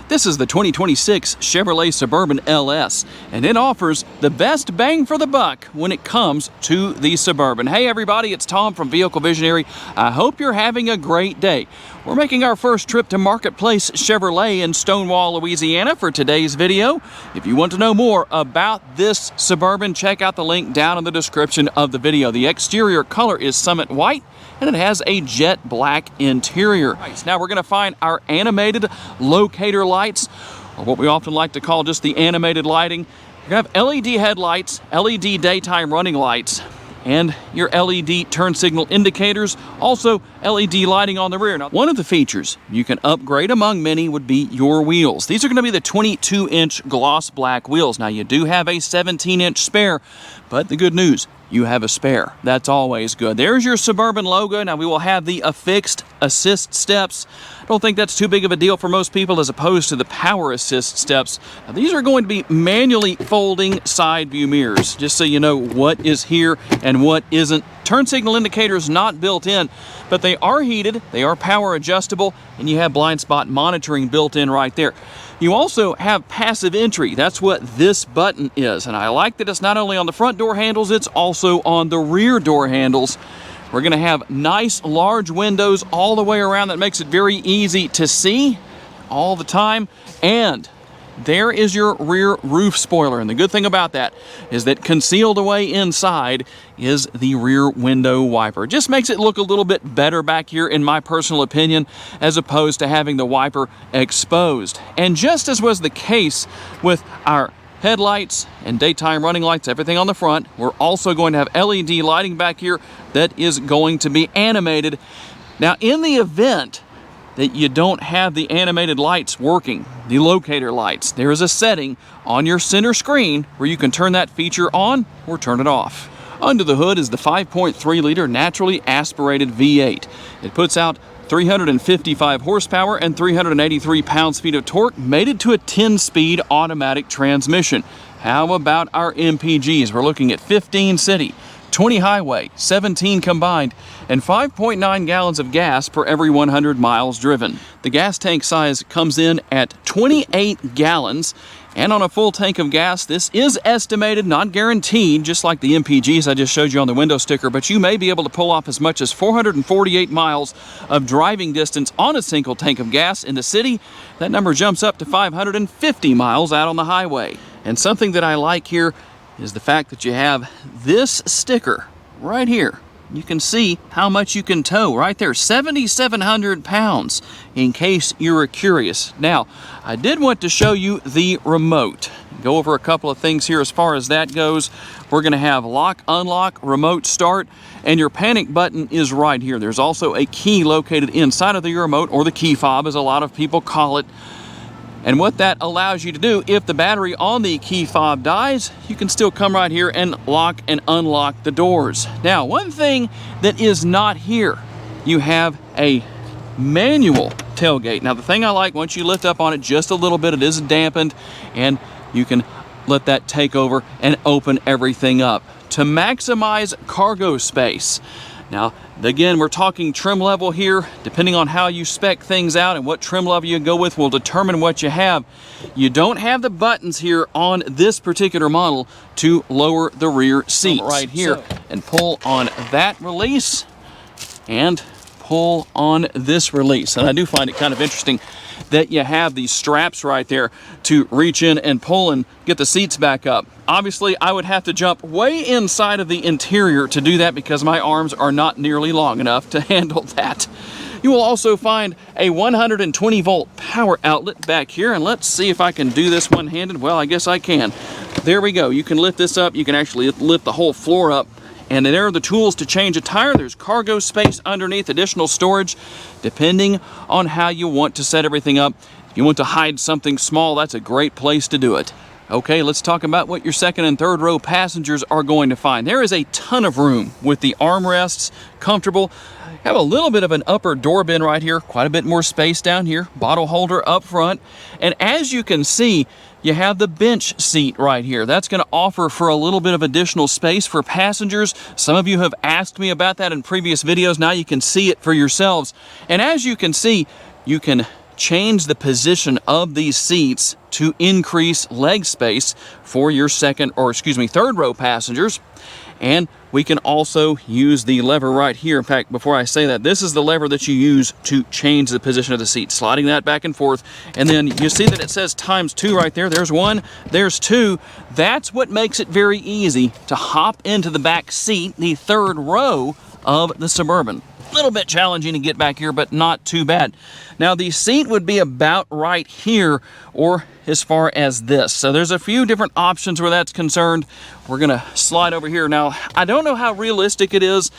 This is the 2026 Chevrolet Suburban LS, and it offers the best bang for the buck when it comes to the Suburban. Hey everybody, it's Tom from Vehicle Visionary. I hope you're having a great day. We're making our first trip to Marketplace Chevrolet in Stonewall, Louisiana for today's video. If you want to know more about this Suburban, check out the link down in the description of the video. The exterior color is Summit White, and it has a jet black interior. Right, now we're going to find our animated locator lights, or what we often like to call just the animated lighting. You're going to have LED headlights, LED daytime running lights, and your LED turn signal indicators, also LED lighting on the rear. Now, one of the features you can upgrade among many would be your wheels. These are going to be the 22-inch gloss black wheels. Now, you do have a 17-inch spare, but the good news, you have a spare. That's always good. There's your Suburban logo. Now we will have the affixed assist steps. I don't think that's too big of a deal for most people as opposed to the power assist steps. Now, these are going to be manually folding side view mirrors, just so you know what is here and what isn't. Turn signal indicators not built in, but they are heated, they are power adjustable, and you have blind spot monitoring built in right there. You also have passive entry. That's what this button is, and I like that it's not only on the front door handles, it's also on the rear door handles. We're going to have nice large windows all the way around. That makes it very easy to see all the time. And there is your rear roof spoiler, and the good thing about that is that concealed away inside is the rear window wiper. It just makes it look a little bit better back here, in my personal opinion, as opposed to having the wiper exposed. And just as was the case with our headlights and daytime running lights, everything on the front, we're also going to have LED lighting back here that is going to be animated. Now, in the event that you don't have the animated lights working, the locator lights, there is a setting on your center screen where you can turn that feature on or turn it off. Under the hood is the 5.3-liter naturally aspirated V8. It puts out 355 horsepower and 383 pounds-feet of torque, mated to a 10-speed automatic transmission. How about our MPGs? We're looking at 15 city, 20 highway, 17 combined, and 5.9 gallons of gas per every 100 miles driven. The gas tank size comes in at 28 gallons, and on a full tank of gas, this is estimated, not guaranteed, just like the MPGs I just showed you on the window sticker, but you may be able to pull off as much as 448 miles of driving distance on a single tank of gas in the city. That number jumps up to 550 miles out on the highway. And something that I like here is the fact that you have this sticker right here. You can see how much you can tow right there, 7,700 pounds, in case you were curious. Now, I did want to show you the remote. Go over a couple of things here as far as that goes. We're going to have lock, unlock, remote start, and your panic button is right here. There's also a key located inside of the remote, or the key fob as a lot of people call it. And what that allows you to do, if the battery on the key fob dies, you can still come right here and lock and unlock the doors. Now, one thing that is not here, you have a manual tailgate. Now, the thing I like, once you lift up on it just a little bit, it is dampened, and you can let that take over and open everything up to maximize cargo space. Now, again, we're talking trim level here. Depending on how you spec things out and what trim level you go with will determine what you have. You don't have the buttons here on this particular model to lower the rear seats. Right here, and pull on that release and pull on this release. And I do find it kind of interesting that you have these straps right there to reach in and pull and get the seats back up. Obviously, I would have to jump way inside of the interior to do that because my arms are not nearly long enough to handle that. You will also find a 120 volt power outlet back here, and let's see if I can do this one-handed. Well, I guess I can. There we go. You can lift this up. You can actually lift the whole floor up. And there are the tools to change a tire. There's cargo space underneath, additional storage, depending on how you want to set everything up. If you want to hide something small, that's a great place to do it. Okay, let's talk about what your second and third row passengers are going to find. There is a ton of room with the armrests, comfortable. Have a little bit of an upper door bin right here, quite a bit more space down here, bottle holder up front. And as you can see, you have the bench seat right here. That's going to offer for a little bit of additional space for passengers. Some of you have asked me about that in previous videos. Now you can see it for yourselves. And as you can see, you can change the position of these seats to increase leg space for your third row passengers. And we can also use the lever right here. In fact, before I say that, this is the lever that you use to change the position of the seat, sliding that back and forth. And then you see that it says ×2 right there. There's 1, there's 2. That's what makes it very easy to hop into the back seat, the third row of the Suburban. A little bit challenging to get back here, but not too bad. Now, the seat would be about right here, or as far as this. So there's a few different options where that's concerned. We're gonna slide over here. Now, I don't know how realistic it is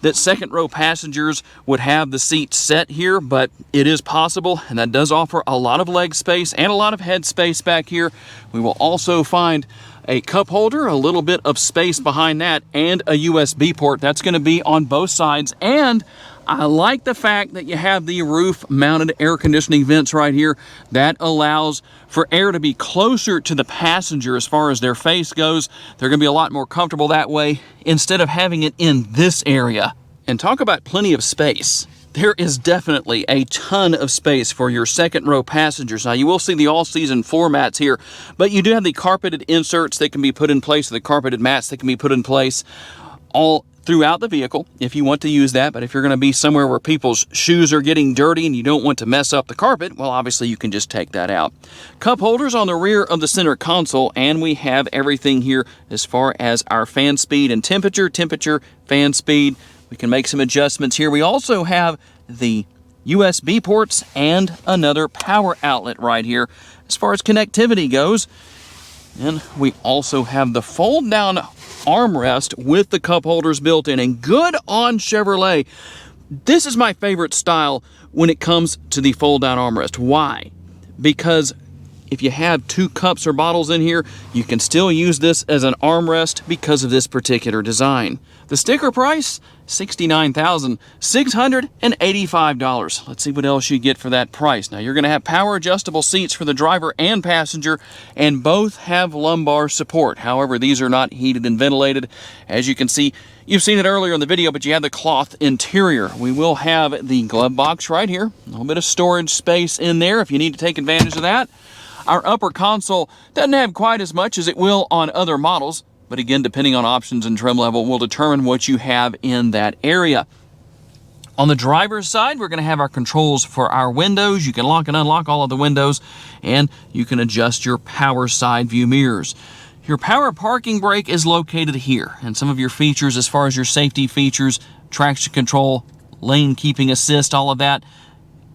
that second row passengers would have the seat set here, but it is possible, and that does offer a lot of leg space and a lot of head space back here. We will also find a cup holder, a little bit of space behind that, and a USB port. That's going to be on both sides. And I like the fact that you have the roof-mounted air conditioning vents right here. That allows for air to be closer to the passenger as far as their face goes. They're going to be a lot more comfortable that way instead of having it in this area. And talk about plenty of space. There is definitely a ton of space for your second row passengers. Now, you will see the all-season floor mats here, but you do have the carpeted inserts that can be put in place, the carpeted mats that can be put in place all throughout the vehicle if you want to use that. But if you're going to be somewhere where people's shoes are getting dirty and you don't want to mess up the carpet, well, obviously you can just take that out. Cup holders on the rear of the center console, and we have everything here as far as our fan speed and temperature, fan speed. We can make some adjustments here. We also have the USB ports and another power outlet right here as far as connectivity goes. And we also have the fold-down armrest with the cup holders built in. And good on Chevrolet. This is my favorite style when it comes to the fold-down armrest. Why? Because if you have 2 cups or bottles in here, you can still use this as an armrest because of this particular design. The sticker price, $69,685. Let's see what else you get for that price. Now, you're going to have power adjustable seats for the driver and passenger, and both have lumbar support. However, these are not heated and ventilated. As you can see, you've seen it earlier in the video, but you have the cloth interior. We will have the glove box right here. A little bit of storage space in there if you need to take advantage of that. Our upper console doesn't have quite as much as it will on other models, but again, depending on options and trim level, will determine what you have in that area. On the driver's side, we're going to have our controls for our windows. You can lock and unlock all of the windows, and you can adjust your power side view mirrors. Your power parking brake is located here, and some of your features as far as your safety features, traction control, lane keeping assist, all of that.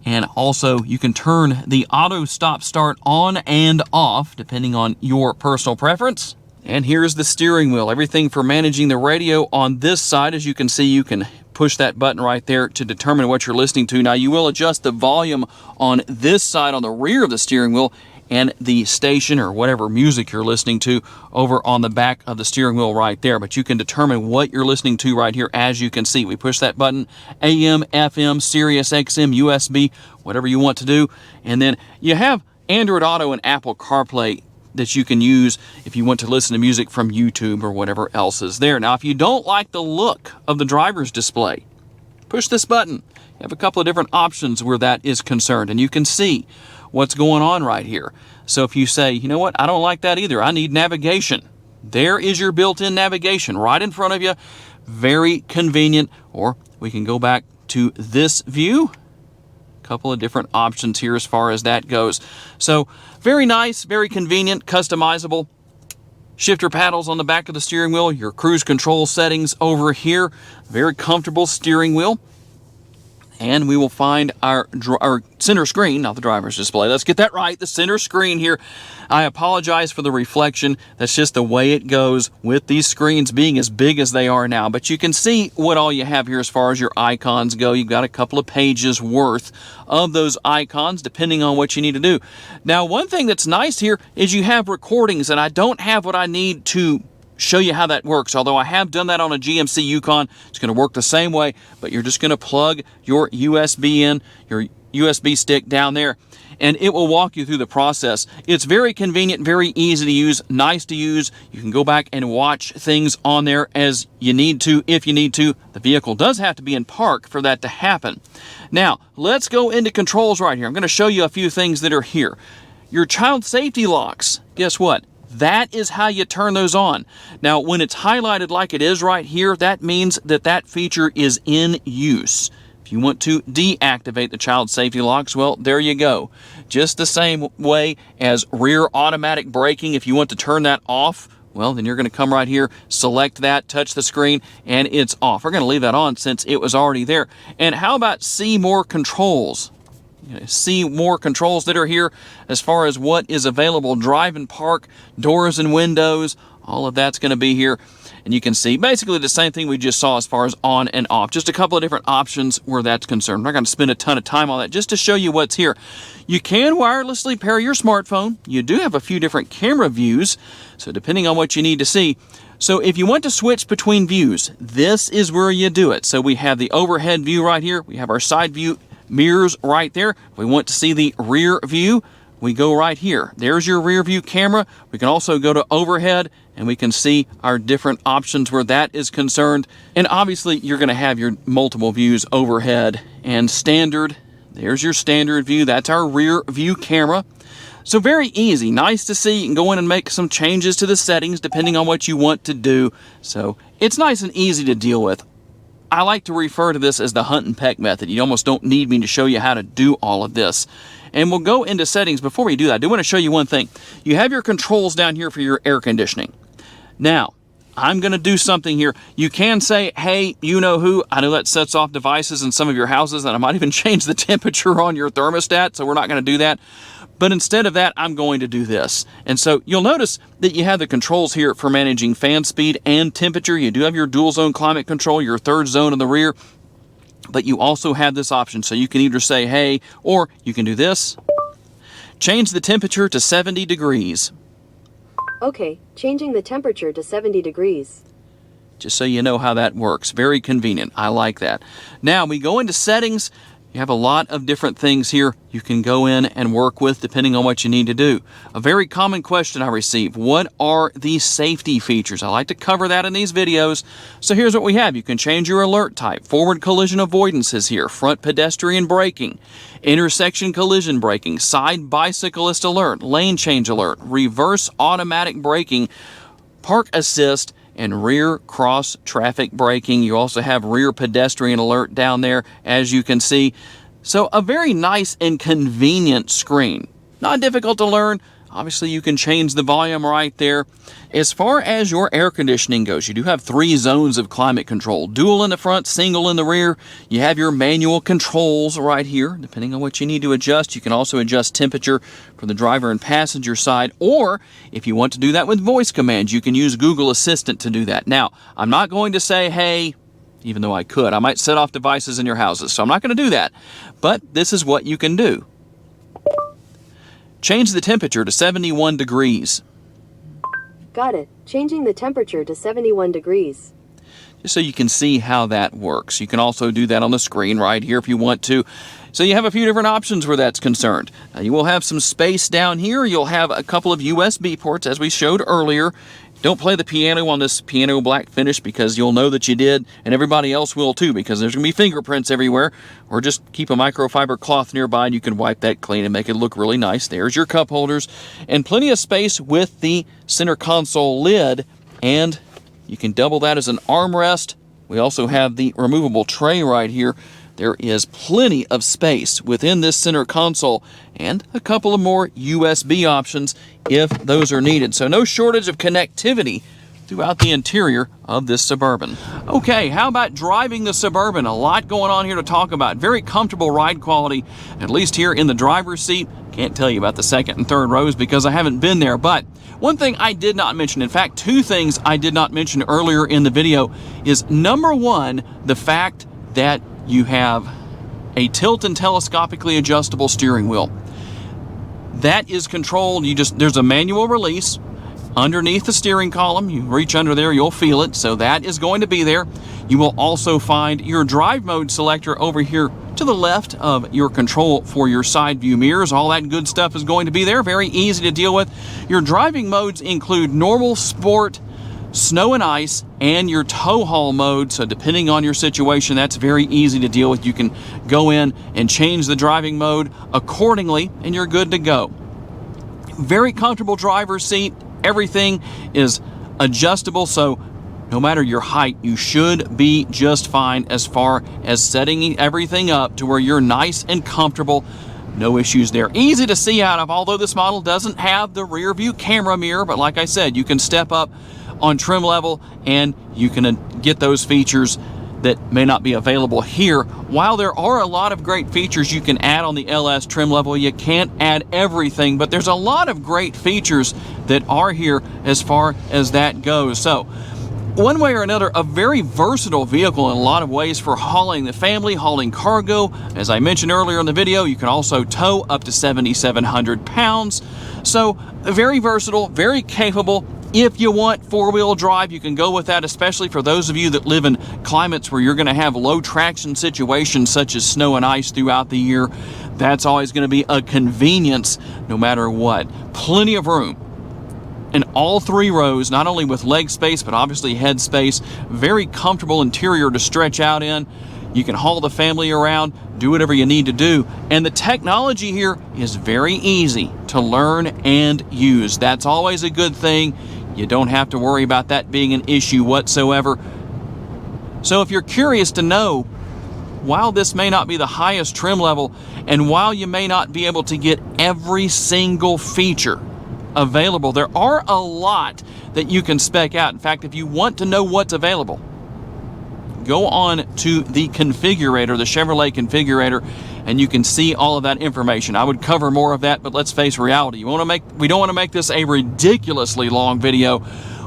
And also, you can turn the auto stop start on and off, depending on your personal preference. And here's the steering wheel. Everything for managing the radio on this side. As you can see, you can push that button right there to determine what you're listening to. Now, you will adjust the volume on this side on the rear of the steering wheel, and the station or whatever music you're listening to over on the back of the steering wheel right there. But you can determine what you're listening to right here. As you can see, we push that button, AM, FM, Sirius XM, USB, whatever you want to do. And then you have Android Auto and Apple CarPlay that you can use if you want to listen to music from YouTube or whatever else is there. Now, if you don't like the look of the driver's display, push this button. You have a couple of different options where that is concerned, and you can see what's going on right here. So if you say, you know what, I don't like that either, I need navigation, there is your built-in navigation right in front of you. Very convenient. Or we can go back to this view. Couple of different options here as far as that goes. So very nice, very convenient, customizable. Shifter paddles on the back of the steering wheel, your cruise control settings over here. Very comfortable steering wheel. And we will find our center screen, not the driver's display. Let's get that right, the center screen here. I apologize for the reflection. That's just the way it goes with these screens being as big as they are now. But you can see what all you have here as far as your icons go. You've got a couple of pages worth of those icons, depending on what you need to do. Now, one thing that's nice here is you have recordings, and I don't have what I need to show you how that works. Although I have done that on a GMC Yukon, it's going to work the same way, but you're just going to plug your USB in, your USB stick down there, and it will walk you through the process. It's very convenient, very easy to use, nice to use. You can go back and watch things on there as you need to, if you need to. The vehicle does have to be in park for that to happen. Now, let's go into controls right here. I'm going to show you a few things that are here. Your child safety locks, guess what? That is how you turn those on. Now, when it's highlighted like it is right here, that means that that feature is in use. If you want to deactivate the child safety locks, well, there you go. Just the same way as rear automatic braking, if you want to turn that off, well, then you're going to come right here, select that, touch the screen, and it's off. We're going to leave that on since it was already there. And how about see more controls? See more controls that are here as far as what is available. Drive and park, doors and windows, all of that's going to be here. And you can see basically the same thing we just saw as far as on and off. Just a couple of different options where that's concerned. I'm not going to spend a ton of time on that just to show you what's here. You can wirelessly pair your smartphone. You do have a few different camera views, so depending on what you need to see. So if you want to switch between views, this is where you do it. So we have the overhead view right here. We have our side view mirrors right there. If we want to see the rear view, we go right here. There's your rear view camera. We can also go to overhead and we can see our different options where that is concerned. And obviously you're going to have your multiple views, overhead and standard. There's your standard view. That's our rear view camera. So very easy, nice to see. You can go in and make some changes to the settings depending on what you want to do. So it's nice and easy to deal with. I like to refer to this as the hunt and peck method. You almost don't need me to show you how to do all of this. And we'll go into settings. Before we do that, I do want to show you one thing. You have your controls down here for your air conditioning. Now, I'm going to do something here. You can say, hey, you know who, I know that sets off devices in some of your houses, and I might even change the temperature on your thermostat, so we're not going to do that. But instead of that, I'm going to do this. And so you'll notice that you have the controls here for managing fan speed and temperature. You do have your dual zone climate control, your third zone in the rear, but you also have this option. So you can either say, hey, or you can do this. Change the temperature to 70 degrees. Okay, changing the temperature to 70 degrees. Just so you know how that works. Very convenient. I like that. Now we go into settings. You have a lot of different things here you can go in and work with depending on what you need to do. A very common question I receive, what are the safety features? I like to cover that in these videos. So here's what we have. You can change your alert type. Forward collision avoidance is here. Front pedestrian braking. Intersection collision braking. Side bicyclist alert. Lane change alert. Reverse automatic braking. Park assist. And rear cross traffic braking. You also have rear pedestrian alert down there, as you can see. So a very nice and convenient screen. Not difficult to learn. Obviously, you can change the volume right there. As far as your air conditioning goes, you do have 3 zones of climate control. Dual in the front, single in the rear. You have your manual controls right here. Depending on what you need to adjust, you can also adjust temperature for the driver and passenger side. Or, if you want to do that with voice commands, you can use Google Assistant to do that. Now, I'm not going to say, hey, even though I could, I might set off devices in your houses. So I'm not going to do that. But this is what you can do. Change the temperature to 71 degrees. Got it. Changing the temperature to 71 degrees. Just so you can see how that works. You can also do that on the screen right here if you want to. So you have a few different options where that's concerned. You will have some space down here. You'll have a couple of USB ports as we showed earlier. Don't play the piano on this piano black finish because you'll know that you did, and everybody else will too, because there's going to be fingerprints everywhere. Or just keep a microfiber cloth nearby and you can wipe that clean and make it look really nice. There's your cup holders and plenty of space with the center console lid, and you can double that as an armrest. We also have the removable tray right here. There is plenty of space within this center console and a couple of more USB options if those are needed. So no shortage of connectivity throughout the interior of this Suburban. Okay, how about driving the Suburban? A lot going on here to talk about. Very comfortable ride quality, at least here in the driver's seat. Can't tell you about the second and third rows because I haven't been there. But one thing I did not mention, in fact, 2 things I did not mention earlier in the video is number 1, the fact that you have a tilt and telescopically adjustable steering wheel. That is controlled. There's a manual release. underneath the steering column. You reach under there, you'll feel it, so that is going to be there. You will also find your drive mode selector over here to the left of your control for your side view mirrors. All that good stuff is going to be there. Very easy to deal with. Your driving modes include normal, sport, snow and ice, and your tow haul mode. So depending on your situation, that's very easy to deal with. You can go in and change the driving mode accordingly, and you're good to go. Very comfortable driver's seat. Everything is adjustable, so no matter your height, you should be just fine as far as setting everything up to where you're nice and comfortable. No issues there. Easy to see out of, although this model doesn't have the rear view camera mirror, but like I said, you can step up on trim level and you can get those features that may not be available here. While there are a lot of great features you can add on the LS trim level, you can't add everything, but there's a lot of great features that are here as far as that goes. So one way or another, a very versatile vehicle in a lot of ways for hauling the family, hauling cargo. As I mentioned earlier in the video, you can also tow up to 7,700 pounds. So very versatile, very capable. If you want four-wheel drive, you can go with that, especially for those of you that live in climates where you're going to have low traction situations such as snow and ice throughout the year. That's always going to be a convenience no matter what. Plenty of room in all three rows, not only with leg space, but obviously head space. Very comfortable interior to stretch out in. You can haul the family around, do whatever you need to do. And the technology here is very easy to learn and use. That's always a good thing. You don't have to worry about that being an issue whatsoever. So if you're curious to know, while this may not be the highest trim level, and while you may not be able to get every single feature available, there are a lot that you can spec out. In fact, if you want to know what's available, go on to the configurator, the Chevrolet configurator, and you can see all of that information. I would cover more of that, but let's face reality. We don't want to make this a ridiculously long video,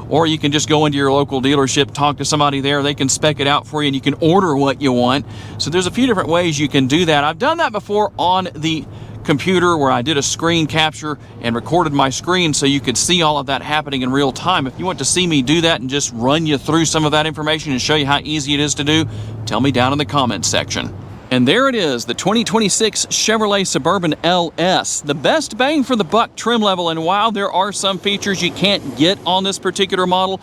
or you can just go into your local dealership, talk to somebody there, they can spec it out for you, and you can order what you want. So there's a few different ways you can do that. I've done that before on the computer where I did a screen capture and recorded my screen so you could see all of that happening in real time. If you want to see me do that and just run you through some of that information and show you how easy it is to do, tell me down in the comments section. And there it is, the 2026 Chevrolet Suburban LS, the best bang for the buck trim level. And while there are some features you can't get on this particular model,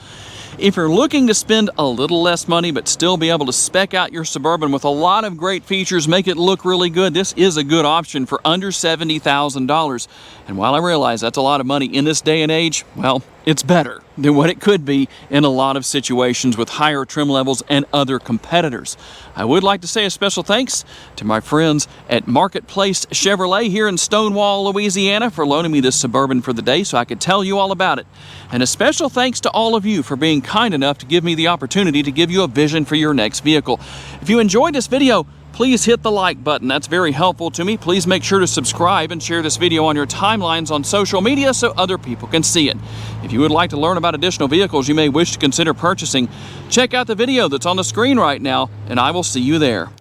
if you're looking to spend a little less money but still be able to spec out your Suburban with a lot of great features, make it look really good, this is a good option for under $70,000. And while I realize that's a lot of money in this day and age, well, it's better than what it could be in a lot of situations with higher trim levels and other competitors. I would like to say a special thanks to my friends at Marketplace Chevrolet here in Stonewall, Louisiana for loaning me this Suburban for the day so I could tell you all about it. And a special thanks to all of you for being kind enough to give me the opportunity to give you a vision for your next vehicle. If you enjoyed this video, please hit the like button. That's very helpful to me. Please make sure to subscribe and share this video on your timelines on social media so other people can see it. If you would like to learn about additional vehicles you may wish to consider purchasing, check out the video that's on the screen right now, and I will see you there.